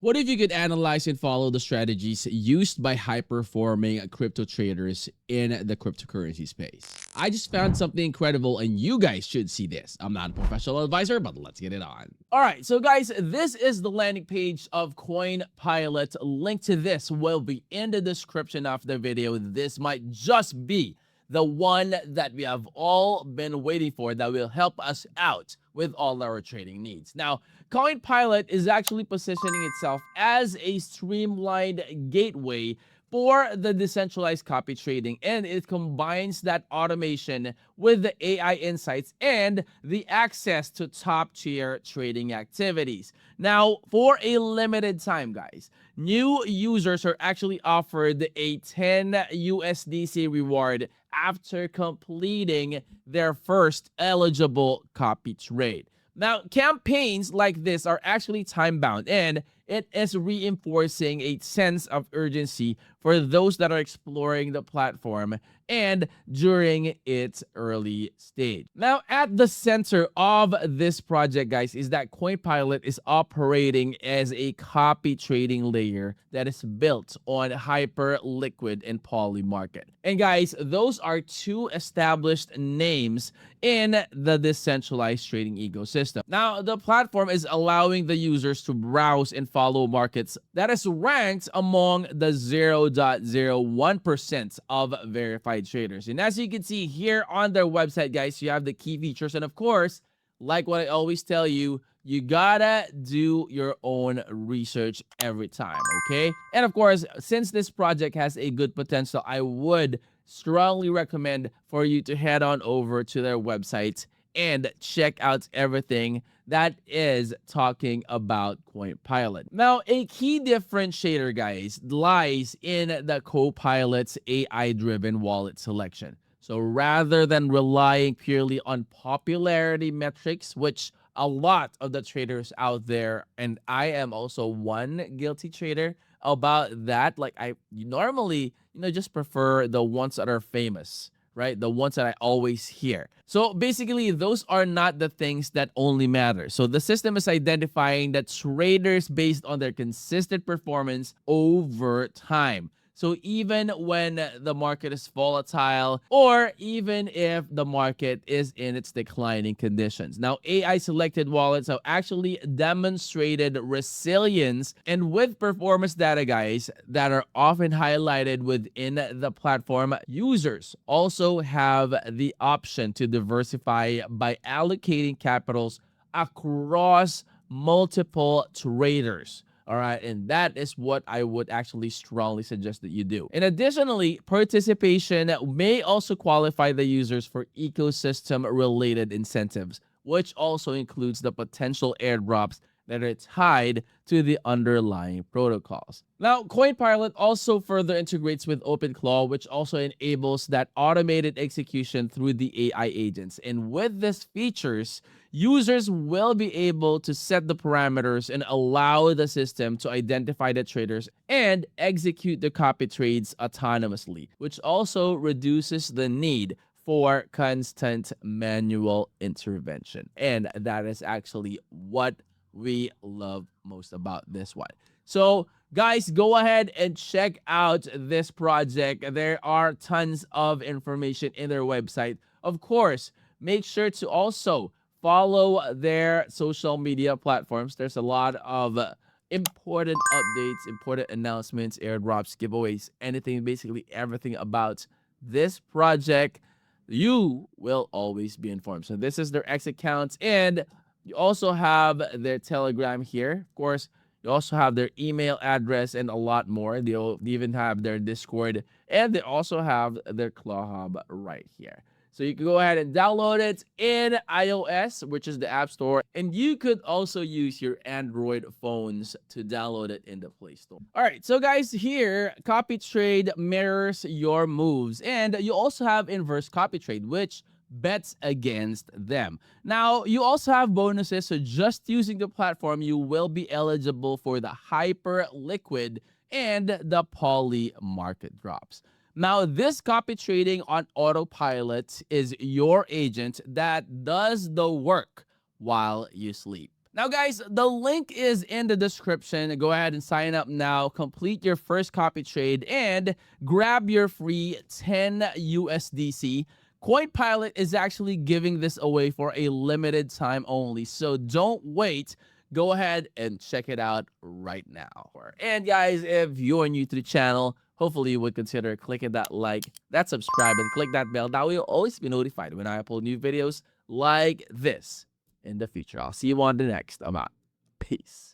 What if you could analyze and follow the strategies used by high-performing crypto traders in the cryptocurrency space? I just found something incredible and you guys should see this. I'm not a professional advisor, but let's get it on. All right, so guys, this is the landing page of Coinpilot. Link to this will be in the description of the video. This might just be the one that we have all been waiting for that will help us out with all our trading needs. Now, Coinpilot is actually positioning itself as a streamlined gateway for the decentralized copy trading, and it combines that automation with the AI insights and the access to top-tier trading activities. Now, for a limited time, guys, new users are actually offered a 10 USDC reward after completing their first eligible copy trade. Now, campaigns like this are actually time-bound, and it is reinforcing a sense of urgency for those that are exploring the platform and during its early stage. Now, at the center of this project, guys, is that Coinpilot is operating as a copy trading layer that is built on hyper liquid and poly market. And guys, those are two established names in the decentralized trading ecosystem. Now, the platform is allowing the users to browse and follow markets that is ranked among the 0.01% of verified traders. And as you can see here on their website, guys, you have the key features. And of course, like what I always tell you, you gotta do your own research every time, okay? And of course, since this project has a good potential, I would strongly recommend for you to head on over to their website and check out everything that is talking about Coinpilot. Now, a key differentiator, guys, lies in the Copilot's AI-driven wallet selection. So rather than relying purely on popularity metrics, which a lot of the traders out there, and I am also one guilty trader about that, like I normally, just prefer the ones that are famous, right? The ones that I always hear. So basically, those are not the things that only matter. So the system is identifying that traders based on their consistent performance over time. So even when the market is volatile, or even if the market is in its declining conditions. Now, AI selected wallets have actually demonstrated resilience, and with performance data, guys, that are often highlighted within the platform, users also have the option to diversify by allocating capitals across multiple traders. All right, and that is what I would actually strongly suggest that you do. And additionally, participation may also qualify the users for ecosystem-related incentives, which also includes the potential airdrops that are tied to the underlying protocols. Now, Coinpilot also further integrates with OpenClaw, which also enables that automated execution through the AI agents. And with these features, users will be able to set the parameters and allow the system to identify the traders and execute the copy trades autonomously, which also reduces the need for constant manual intervention. And that is actually what we love most about this one. So guys, go ahead and check out this project. There are tons of information in their website. Of course, make sure to also follow their social media platforms. There's a lot of important updates, important announcements, airdrops, giveaways, anything, basically everything about this project. You will always be informed. So this is their X accounts, and you also have their Telegram here. Of course, you also have their email address and a lot more. They'll even have their Discord, and they also have their Claw Hub right here. So you can go ahead and download it in iOS, which is the App Store. And you could also use your Android phones to download it in the Play Store. All right, so guys, here, copy trade mirrors your moves. And you also have inverse copy trade, which bets against them. Now, you also have bonuses. So just using the platform, you will be eligible for the hyper liquid and the poly market drops. Now, this copy trading on autopilot is your agent that does the work while you sleep. Now, guys, the link is in the description. Go ahead and sign up now. Complete your first copy trade and grab your free 10 USDC. Coinpilot is actually giving this away for a limited time only. So don't wait. Go ahead and check it out right now. And guys, if you're new to the channel, hopefully you would consider clicking that like, that subscribe, and click that bell. That way you'll always be notified when I upload new videos like this in the future. I'll see you on the next. I'm out. Peace.